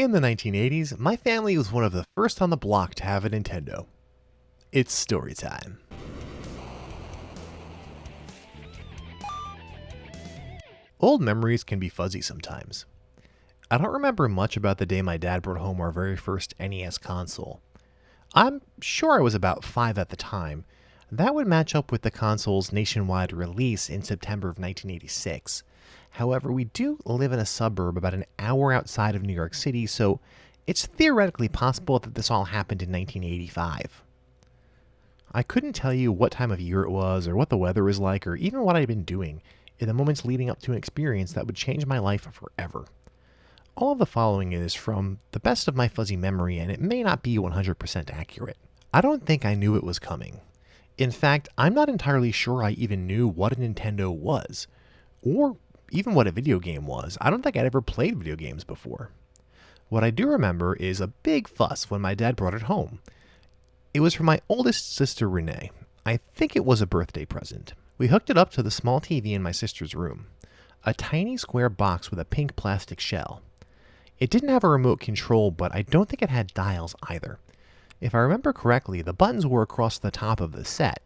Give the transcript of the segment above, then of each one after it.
In the 1980s, my family was one of the first on the block to have a Nintendo. It's story time. Old memories can be fuzzy sometimes. I don't remember much about the day my dad brought home our very first NES console. I'm sure I was about 5 at the time. That would match up with the console's nationwide release in September of 1986. However, we do live in a suburb about an hour outside of New York City, so it's theoretically possible that this all happened in 1985. I couldn't tell you what time of year it was, or what the weather was like, or even what I'd been doing in the moments leading up to an experience that would change my life forever. All of the following is from the best of my fuzzy memory, and it may not be 100% accurate. I don't think I knew it was coming. In fact, I'm not entirely sure I even knew what a Nintendo was, or even what a video game was. I don't think I'd ever played video games before. What I do remember is a big fuss when my dad brought it home. It was for my oldest sister, Renee. I think it was a birthday present. We hooked it up to the small TV in my sister's room, a tiny square box with a pink plastic shell. It didn't have a remote control, but I don't think it had dials either. If I remember correctly, the buttons were across the top of the set,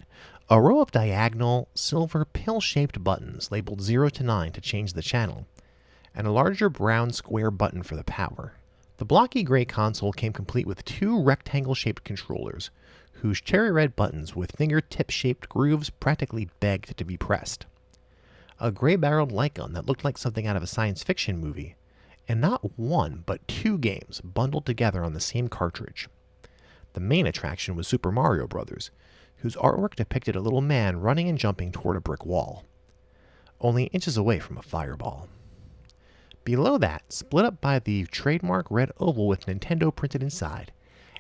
a row of diagonal, silver, pill-shaped buttons labeled 0 to 9 to change the channel, and a larger brown square button for the power. The blocky gray console came complete with 2 rectangle-shaped controllers, whose cherry red buttons with fingertip-shaped grooves practically begged to be pressed. A gray-barreled light gun that looked like something out of a science fiction movie, and not one but 2 games bundled together on the same cartridge. The main attraction was Super Mario Bros., whose artwork depicted a little man running and jumping toward a brick wall, only inches away from a fireball. Below that, split up by the trademark red oval with Nintendo printed inside,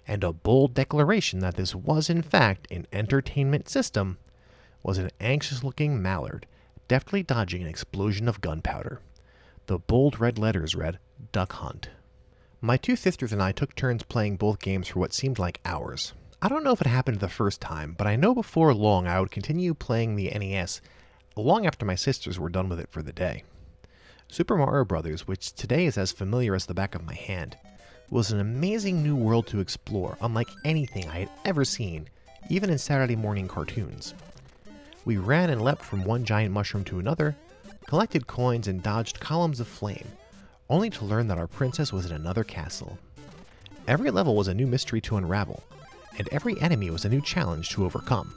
and a bold declaration that this was in fact an entertainment system, was an anxious-looking mallard, deftly dodging an explosion of gunpowder. The bold red letters read, "Duck Hunt." My 2 sisters and I took turns playing both games for what seemed like hours. I don't know if it happened the first time, but I know before long I would continue playing the NES long after my sisters were done with it for the day. Super Mario Bros., which today is as familiar as the back of my hand, was an amazing new world to explore, unlike anything I had ever seen, even in Saturday morning cartoons. We ran and leapt from one giant mushroom to another, collected coins and dodged columns of flame, only to learn that our princess was in another castle. Every level was a new mystery to unravel, and every enemy was a new challenge to overcome.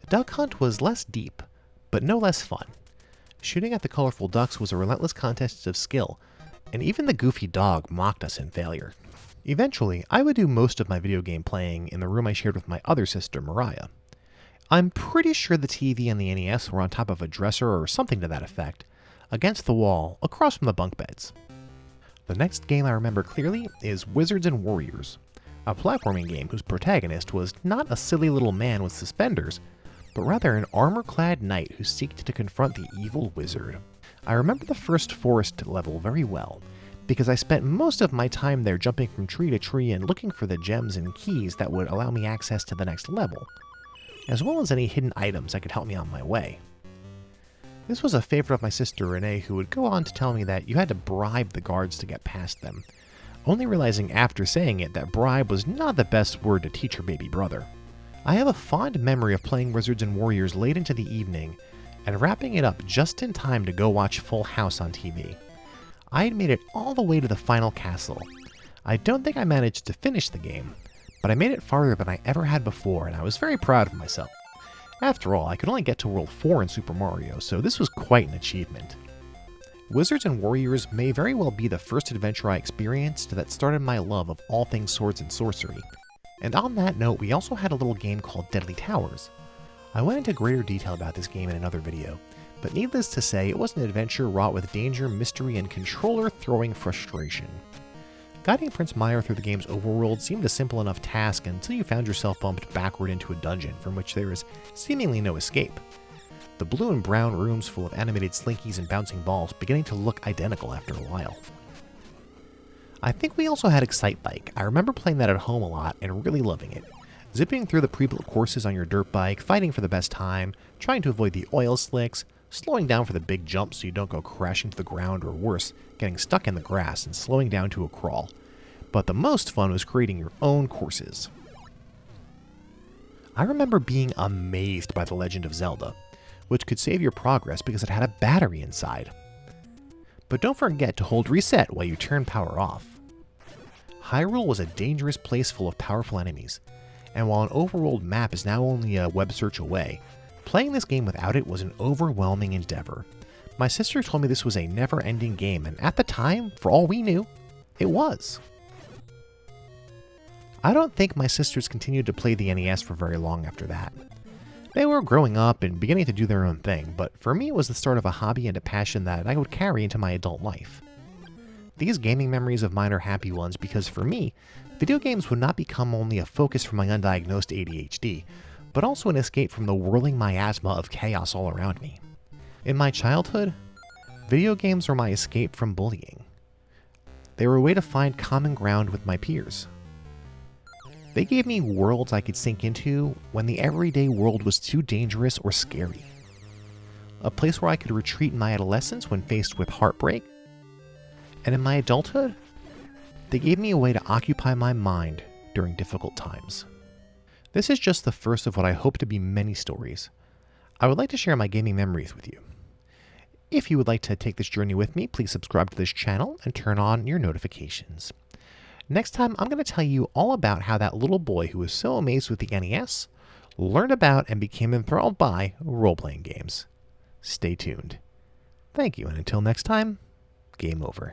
Duck Hunt was less deep, but no less fun. Shooting at the colorful ducks was a relentless contest of skill, and even the goofy dog mocked us in failure. Eventually, I would do most of my video game playing in the room I shared with my other sister, Mariah. I'm pretty sure the TV and the NES were on top of a dresser or something to that effect, against the wall, across from the bunk beds. The next game I remember clearly is Wizards and Warriors, a platforming game whose protagonist was not a silly little man with suspenders, but rather an armor-clad knight who seeked to confront the evil wizard. I remember the first forest level very well, because I spent most of my time there jumping from tree to tree and looking for the gems and keys that would allow me access to the next level, as well as any hidden items that could help me on my way. This was a favorite of my sister Renee, who would go on to tell me that you had to bribe the guards to get past them, only realizing after saying it that bribe was not the best word to teach her baby brother. I have a fond memory of playing Wizards and Warriors late into the evening and wrapping it up just in time to go watch Full House on TV. I had made it all the way to the final castle. I don't think I managed to finish the game, but I made it farther than I ever had before, and I was very proud of myself. After all, I could only get to World 4 in Super Mario, so this was quite an achievement. Wizards and Warriors may very well be the first adventure I experienced that started my love of all things swords and sorcery. And on that note, we also had a little game called Deadly Towers. I went into greater detail about this game in another video, but needless to say, it was an adventure wrought with danger, mystery, and controller-throwing frustration. Guiding Prince Maya through the game's overworld seemed a simple enough task until you found yourself bumped backward into a dungeon from which there is seemingly no escape. The blue and brown rooms full of animated slinkies and bouncing balls beginning to look identical after a while. I think we also had Excite Bike. I remember playing that at home a lot and really loving it. Zipping through the pre-built courses on your dirt bike, fighting for the best time, trying to avoid the oil slicks, slowing down for the big jump so you don't go crashing to the ground or worse, getting stuck in the grass and slowing down to a crawl. But the most fun was creating your own courses. I remember being amazed by The Legend of Zelda, which could save your progress because it had a battery inside. But don't forget to hold reset while you turn power off. Hyrule was a dangerous place full of powerful enemies, and while an overworld map is now only a web search away, playing this game without it was an overwhelming endeavor. My sister told me this was a never-ending game, and at the time, for all we knew, it was. I don't think my sisters continued to play the NES for very long after that. They were growing up and beginning to do their own thing, but for me it was the start of a hobby and a passion that I would carry into my adult life. These gaming memories of mine are happy ones because for me, video games would not become only a focus for my undiagnosed ADHD, but also an escape from the whirling miasma of chaos all around me. In my childhood, video games were my escape from bullying. They were a way to find common ground with my peers. They gave me worlds I could sink into when the everyday world was too dangerous or scary. A place where I could retreat in my adolescence when faced with heartbreak. And in my adulthood, they gave me a way to occupy my mind during difficult times. This is just the first of what I hope to be many stories. I would like to share my gaming memories with you. If you would like to take this journey with me, please subscribe to this channel and turn on your notifications. Next time, I'm going to tell you all about how that little boy who was so amazed with the NES learned about and became enthralled by role-playing games. Stay tuned. Thank you, and until next time, game over.